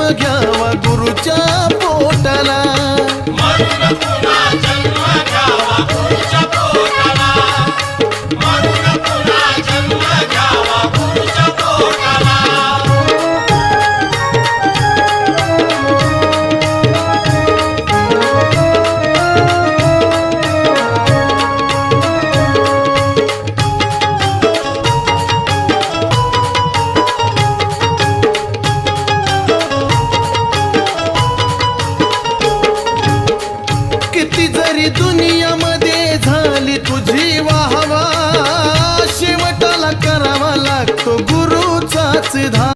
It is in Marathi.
जन्म घ्यावा गुरुच्या पोटाला, मरून पुन्हा जन्म घ्यावा गुरुच्या पोटाला, मरून पुन्हा जन्म घ्यावा गुरुच्या पोटाला. किती जरी दुनियामध्ये झाली तुझी वाहवा, शेवटाला करावा लागतो गुरुचाच धावा.